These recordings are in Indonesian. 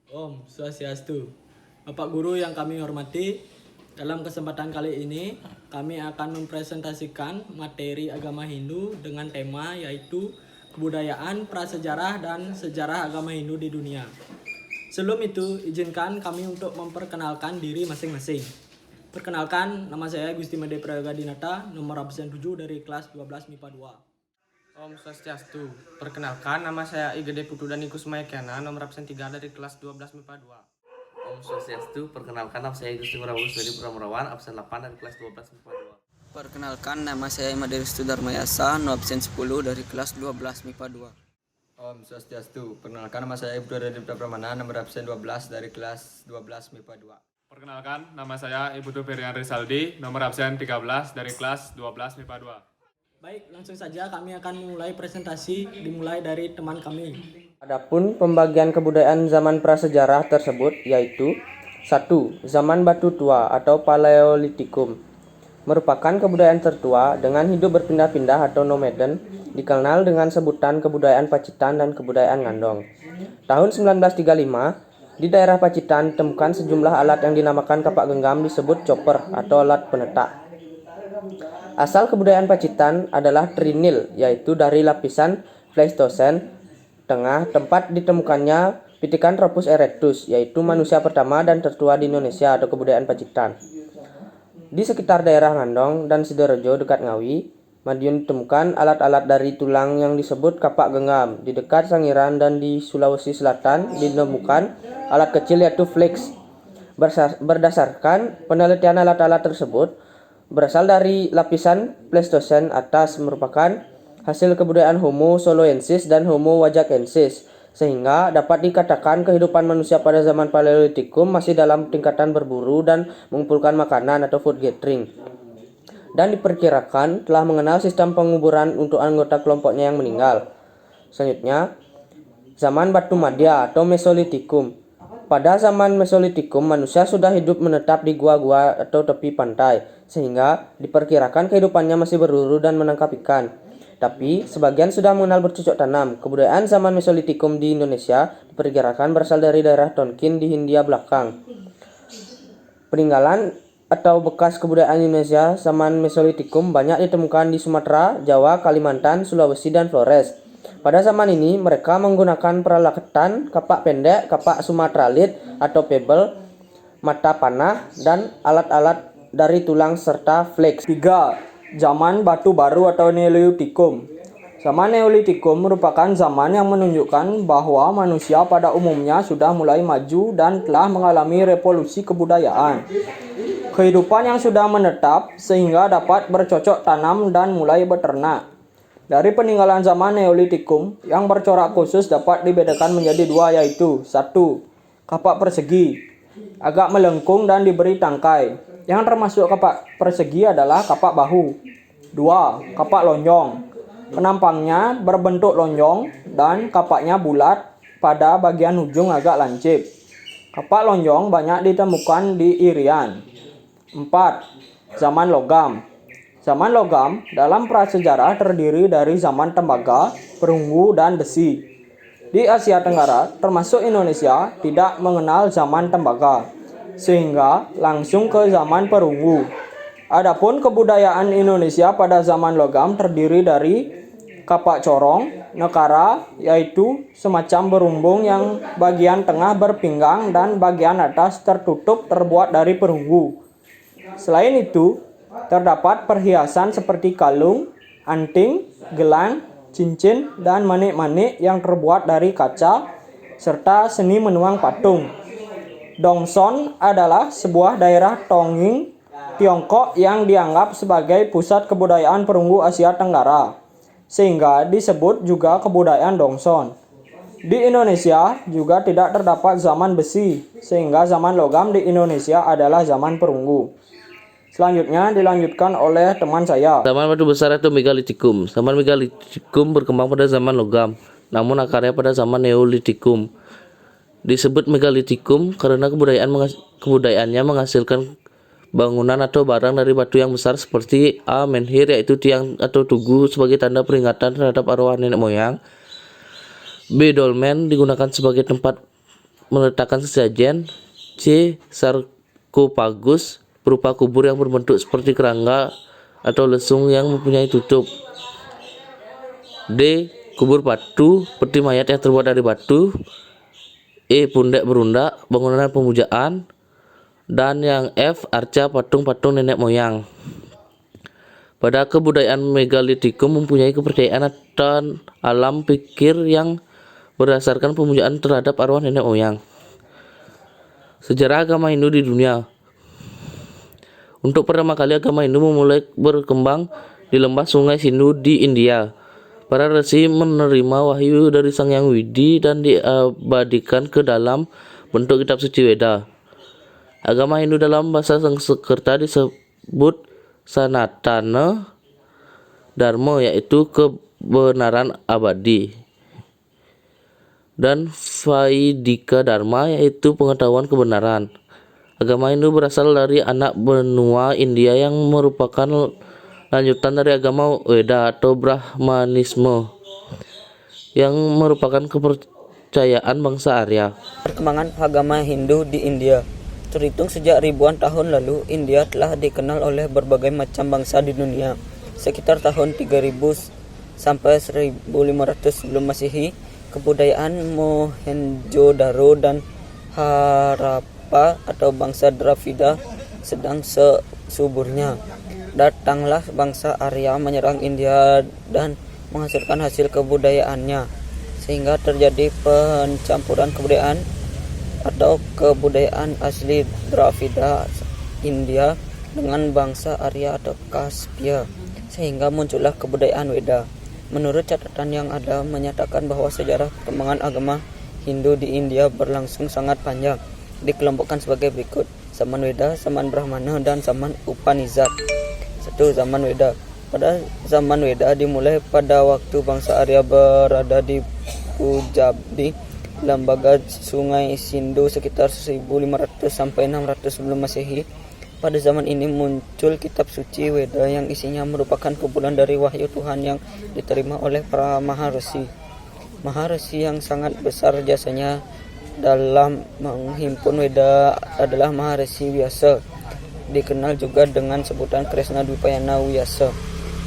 Om Swastiastu. Bapak Guru yang kami hormati, dalam kesempatan kali ini kami akan mempresentasikan materi agama Hindu dengan tema yaitu kebudayaan, prasejarah, dan sejarah agama Hindu di dunia. Sebelum itu, izinkan kami untuk memperkenalkan diri masing-masing. Perkenalkan, nama saya Gusti Made Prayoga Dinata, nomor absen 7 dari kelas 12 MIPA 2. Om Swastiastu. Perkenalkan, nama saya Igede Putu Danikus Mayakiana, nomor absen 3 dari kelas 12 MIPA 2. Om Swastiastu. Perkenalkan, nama saya Gusti Murawagus dari Pramurawan, absen 8 dari kelas 12 MIPA 2. Perkenalkan, nama saya Imadirustu Darmayasa, no absen 10 dari kelas 12 MIPA 2. Om Swastiastu. Perkenalkan, nama saya Ibu Dipta Pramana, nomor absen 12 dari kelas 12 MIPA 2. Perkenalkan, nama saya Ibu Ferian Rizaldi, nomor absen 13 dari kelas 12 MIPA 2. Baik, langsung saja kami akan mulai presentasi dimulai dari teman kami. Adapun pembagian kebudayaan zaman prasejarah tersebut yaitu 1. Zaman batu tua atau Paleolitikum merupakan kebudayaan tertua dengan hidup berpindah-pindah atau nomaden, dikenal dengan sebutan kebudayaan Pacitan dan kebudayaan Ngandong. Tahun 1935, di daerah Pacitan ditemukan sejumlah alat yang dinamakan kapak genggam disebut chopper atau alat penetak. Asal kebudayaan Pacitan adalah Trinil, yaitu dari lapisan Pleistocene tengah, tempat ditemukannya Pithecanthropus erectus, yaitu manusia pertama dan tertua di Indonesia atau kebudayaan Pacitan. Di sekitar daerah Ngandong dan Sidorejo dekat Ngawi, Madiun ditemukan alat-alat dari tulang yang disebut kapak genggam. Di dekat Sangiran dan di Sulawesi Selatan ditemukan alat kecil yaitu flex. Berdasarkan penelitian alat-alat tersebut, berasal dari lapisan Pleistocene atas merupakan hasil kebudayaan Homo soloensis dan Homo wajakensis, sehingga dapat dikatakan kehidupan manusia pada zaman Paleolitikum masih dalam tingkatan berburu dan mengumpulkan makanan atau food gathering, dan diperkirakan telah mengenal sistem penguburan untuk anggota kelompoknya yang meninggal. Selanjutnya, zaman Batu Madya atau Mesolitikum. Pada zaman Mesolitikum, manusia sudah hidup menetap di gua-gua atau tepi pantai, sehingga diperkirakan kehidupannya masih berburu dan menangkap ikan. Tapi, sebagian sudah mengenal bercocok tanam. Kebudayaan zaman Mesolitikum di Indonesia diperkirakan berasal dari daerah Tonkin di Hindia belakang. Peninggalan atau bekas kebudayaan Indonesia zaman Mesolitikum banyak ditemukan di Sumatera, Jawa, Kalimantan, Sulawesi, dan Flores. Pada zaman ini, mereka menggunakan peralatan kapak pendek, kapak Sumatralit atau pebble, mata panah, dan alat-alat dari tulang serta flex. 3. Zaman Batu Baru atau Neolitikum. Zaman Neolitikum merupakan zaman yang menunjukkan bahwa manusia pada umumnya sudah mulai maju dan telah mengalami revolusi kebudayaan. Kehidupan yang sudah menetap sehingga dapat bercocok tanam dan mulai beternak. Dari peninggalan zaman Neolitikum, yang bercorak khusus dapat dibedakan menjadi dua yaitu 1. Kapak persegi, agak melengkung dan diberi tangkai. Yang termasuk kapak persegi adalah kapak bahu. 2. Kapak lonjong, penampangnya berbentuk lonjong dan kapaknya bulat pada bagian ujung agak lancip. Kapak lonjong banyak ditemukan di Irian. 4. Zaman logam. Zaman logam dalam prasejarah terdiri dari zaman tembaga, perunggu, dan besi. Di Asia Tenggara, termasuk Indonesia, tidak mengenal zaman tembaga, sehingga langsung ke zaman perunggu. Adapun kebudayaan Indonesia pada zaman logam terdiri dari kapak corong, nekara, yaitu semacam berumbung yang bagian tengah berpinggang dan bagian atas tertutup terbuat dari perunggu. Selain itu, terdapat perhiasan seperti kalung, anting, gelang, cincin, dan manik-manik yang terbuat dari kaca, serta seni menuang patung. Dongson adalah sebuah daerah Tonging, Tiongkok yang dianggap sebagai pusat kebudayaan perunggu Asia Tenggara, sehingga disebut juga kebudayaan Dongson. Di Indonesia juga tidak terdapat zaman besi, sehingga zaman logam di Indonesia adalah zaman perunggu. Selanjutnya dilanjutkan oleh teman saya. Zaman batu besar atau Megalitikum. Zaman Megalitikum berkembang pada zaman logam, namun akarnya pada zaman Neolitikum. Disebut Megalitikum karena kebudayaannya menghasilkan bangunan atau barang dari batu yang besar seperti menhir, yaitu tiang atau tugu sebagai tanda peringatan terhadap arwah nenek moyang. B. Dolmen digunakan sebagai tempat meletakkan sesajen. C. Sarkofagus berupa kubur yang berbentuk seperti kerangka atau lesung yang mempunyai tutup. D. Kubur batu, peti mayat yang terbuat dari batu. E. Pundak berundak, bangunan pemujaan. Dan yang F. Arca, patung-patung nenek moyang. Pada kebudayaan megalitikum mempunyai kepercayaan akan alam pikir yang berdasarkan pemujaan terhadap arwah nenek moyang. Sejarah agama Hindu di dunia. Untuk pertama kali agama Hindu memulai berkembang di lembah sungai Sindhu di India. Para resi menerima wahyu dari Sang Hyang Widi dan diabadikan ke dalam bentuk kitab suci Weda. Agama Hindu dalam bahasa Sanskerta disebut Sanatana Dharma, yaitu kebenaran abadi, dan Vaidika Dharma, yaitu pengetahuan kebenaran. Agama Hindu berasal dari anak benua India yang merupakan lanjutan dari agama Weda atau Brahmanisme, yang merupakan kepercayaan bangsa Arya. Perkembangan agama Hindu di India. Terhitung sejak ribuan tahun lalu, India telah dikenal oleh berbagai macam bangsa di dunia. Sekitar tahun 3000 sampai 1500 sebelum Masehi, kebudayaan Mohenjo-daro dan Harappa atau bangsa Dravida sedang suburnya. Datanglah bangsa Arya menyerang India dan menghasilkan hasil kebudayaannya, sehingga terjadi pencampuran kebudayaan atau kebudayaan asli Dravida India dengan bangsa Arya atau Kaspia, sehingga muncullah kebudayaan Weda. Menurut catatan yang ada menyatakan bahwa sejarah perkembangan agama Hindu di India berlangsung sangat panjang, dikelompokkan sebagai berikut: zaman Weda, zaman Brahmana, dan zaman Upanishad. 1. Zaman Weda. Pada zaman Weda dimulai pada waktu bangsa Arya berada di Punjabi, lembaga sungai Sindhu, sekitar 1500 sampai 600 sebelum Masehi. Pada zaman ini muncul kitab suci Weda yang isinya merupakan kumpulan dari wahyu Tuhan yang diterima oleh para maharesi. Maharesi yang sangat besar jasanya dalam menghimpun Weda adalah Maharesi Vyasa, dikenal juga dengan sebutan Krishna Dvipayana Vyasa.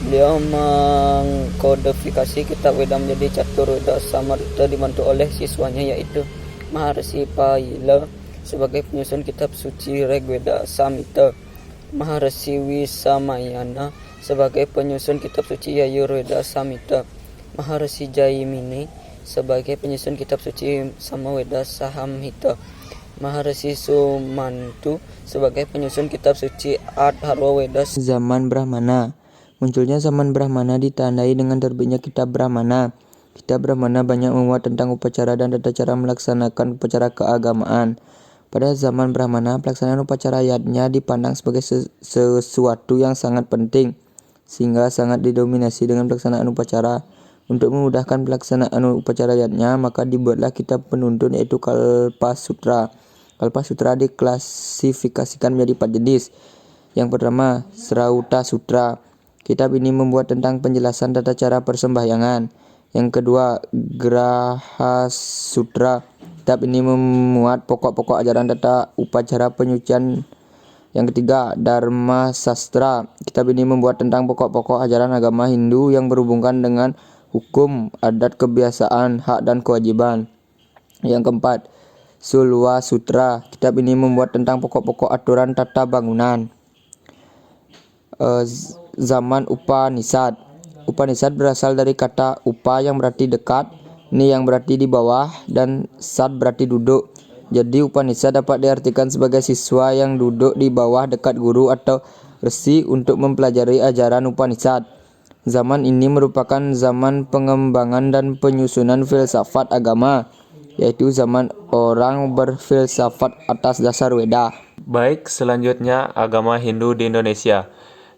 Beliau mengkodifikasi kitab Weda menjadi Caturveda Samarta dibantu oleh siswanya yaitu Maharsi Paila sebagai penyusun kitab suci Rigveda Samhita, Maharsi Wisamayana sebagai penyusun kitab suci Yajurveda Samhita, Maharsi Jaimini sebagai penyusun kitab suci Samaveda Samhita, Maharsi Sumantu sebagai penyusun kitab suci Atharvaveda. Zaman Brahmana. Munculnya zaman Brahmana ditandai dengan terbitnya kitab Brahmana. Kitab Brahmana banyak memuat tentang upacara dan tata cara melaksanakan upacara keagamaan. Pada zaman Brahmana, pelaksanaan upacara yajna dipandang sebagai sesuatu yang sangat penting, sehingga sangat didominasi dengan pelaksanaan upacara. Untuk memudahkan pelaksanaan upacara yajna, maka dibuatlah kitab penuntun yaitu Kalpa Sutra. Kalpa Sutra diklasifikasikan menjadi 4 jenis. Yang pertama, Srauta Sutra. Kitab ini membuat tentang penjelasan tata cara persembahyangan. Yang kedua, Graha Sutra. Kitab ini memuat pokok-pokok ajaran tata upacara penyucian. Yang ketiga, Dharma Sastra. Kitab ini membuat tentang pokok-pokok ajaran agama Hindu yang berhubungan dengan hukum, adat, kebiasaan, hak, dan kewajiban. Yang keempat, Sulwa Sutra. Kitab ini membuat tentang pokok-pokok aturan tata bangunan. Zaman Upanishad. Upanishad berasal dari kata upa yang berarti dekat, ni yang berarti di bawah, dan sad berarti duduk. Jadi Upanishad dapat diartikan sebagai siswa yang duduk di bawah dekat guru atau resi untuk mempelajari ajaran Upanishad. Zaman ini merupakan zaman pengembangan dan penyusunan filsafat agama, yaitu zaman orang berfilsafat atas dasar Weda. Baik, selanjutnya agama Hindu di Indonesia.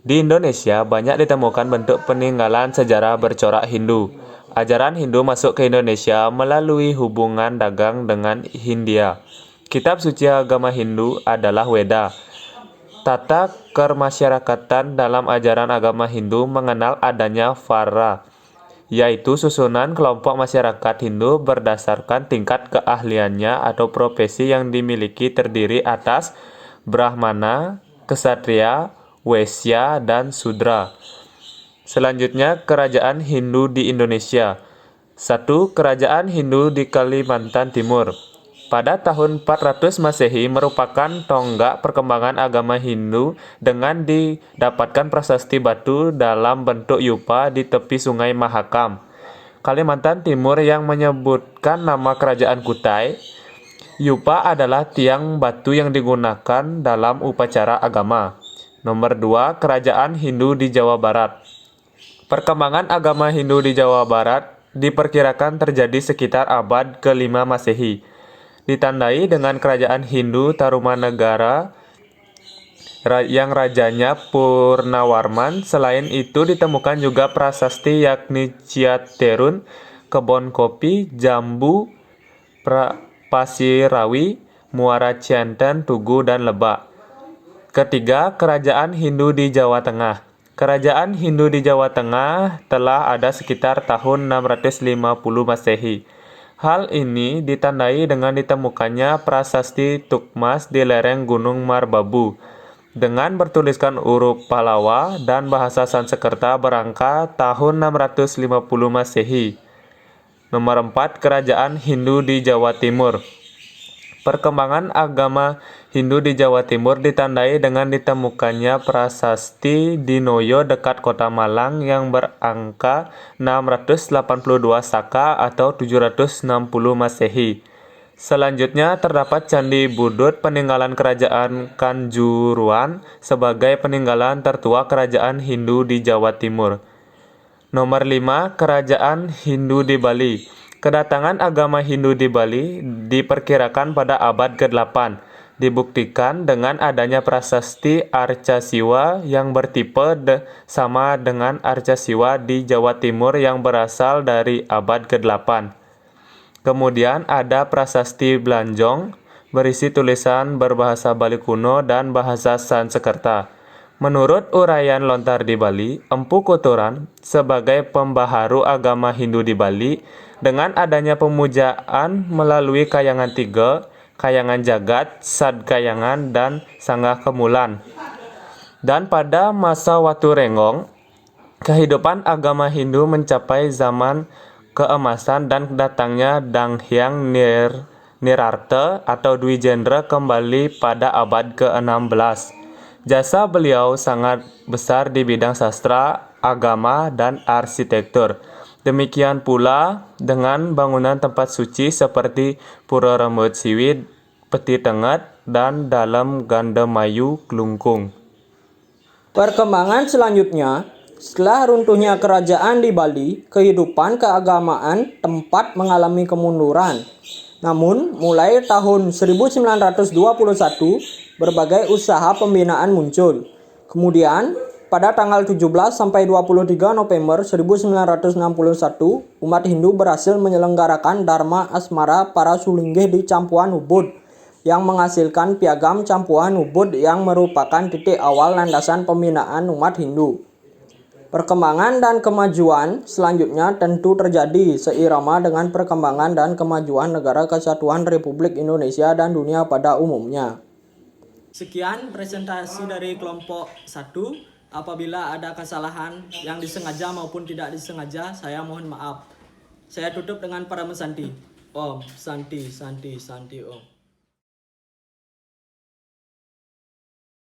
Di Indonesia banyak ditemukan bentuk peninggalan sejarah bercorak Hindu. Ajaran Hindu masuk ke Indonesia melalui hubungan dagang dengan Hindia. Kitab suci agama Hindu adalah Weda. Tata kemasyarakatan dalam ajaran agama Hindu mengenal adanya Vara, yaitu susunan kelompok masyarakat Hindu berdasarkan tingkat keahliannya atau profesi yang dimiliki terdiri atas Brahmana, Ksatria, Waisya, dan Sudra. Selanjutnya, kerajaan Hindu di Indonesia. 1. Kerajaan Hindu di Kalimantan Timur. Pada tahun 400 Masehi merupakan tonggak perkembangan agama Hindu dengan didapatkan prasasti batu dalam bentuk yupa di tepi sungai Mahakam, Kalimantan Timur yang menyebutkan nama kerajaan Kutai. Yupa adalah tiang batu yang digunakan dalam upacara agama. Nomor 2. Kerajaan Hindu di Jawa Barat. Perkembangan agama Hindu di Jawa Barat diperkirakan terjadi sekitar abad ke-5 Masehi. Ditandai dengan kerajaan Hindu Tarumanegara yang rajanya Purnawarman. Selain itu ditemukan juga prasasti yakni Ciaterun, kebon kopi, jambu, pasirawi, muara Cianten, Tugu, dan Lebak. Ketiga, kerajaan Hindu di Jawa Tengah. Kerajaan Hindu di Jawa Tengah telah ada sekitar tahun 650 Masehi. Hal ini ditandai dengan ditemukannya prasasti Tukmas di lereng Gunung Marbabu dengan bertuliskan huruf Pallawa dan bahasa Sanskerta berangka tahun 650 Masehi. Nomor 4. Kerajaan Hindu di Jawa Timur. Perkembangan agama Hindu di Jawa Timur ditandai dengan ditemukannya prasasti di Noyo dekat kota Malang yang berangka 682 Saka atau 760 Masehi. Selanjutnya terdapat Candi Budut peninggalan kerajaan Kanjuruan sebagai peninggalan tertua kerajaan Hindu di Jawa Timur. Nomor 5. Kerajaan Hindu di Bali. Kedatangan agama Hindu di Bali diperkirakan pada abad ke-8. Dibuktikan dengan adanya prasasti Arca Siwa yang bertipe sama dengan Arca Siwa di Jawa Timur yang berasal dari abad ke-8. Kemudian ada prasasti Blanjong berisi tulisan berbahasa Bali kuno dan bahasa Sanskerta. Menurut uraian lontar di Bali, Empu Kuturan sebagai pembaharu agama Hindu di Bali dengan adanya pemujaan melalui Kayangan 3, Kayangan Jagat, Sadkayangan, dan Sanggah Kemulan. Dan pada masa Watu Renggong, kehidupan agama Hindu mencapai zaman keemasan dan datangnya Dang Hyang Nirarta atau Dwi Jendra kembali pada abad ke-16. Jasa beliau sangat besar di bidang sastra, agama, dan arsitektur. Demikian pula dengan bangunan tempat suci seperti Pura Rambut Siwi, Peti Tengat, dan Dalam Gandamayu Klungkung. Perkembangan selanjutnya, setelah runtuhnya kerajaan di Bali, kehidupan keagamaan tempat mengalami kemunduran. Namun, mulai tahun 1921, berbagai usaha pembinaan muncul. Kemudian, pada tanggal 17 sampai 23 November 1961, umat Hindu berhasil menyelenggarakan Dharma Asmara para Sulinggih di Campuan Ubud yang menghasilkan piagam Campuan Ubud yang merupakan titik awal landasan pembinaan umat Hindu. Perkembangan dan kemajuan selanjutnya tentu terjadi seirama dengan perkembangan dan kemajuan Negara Kesatuan Republik Indonesia dan dunia pada umumnya. Sekian presentasi dari kelompok 1. Apabila ada kesalahan yang disengaja maupun tidak disengaja, saya mohon maaf. Saya tutup dengan para mesanti. Om Santi Santi Santi Om.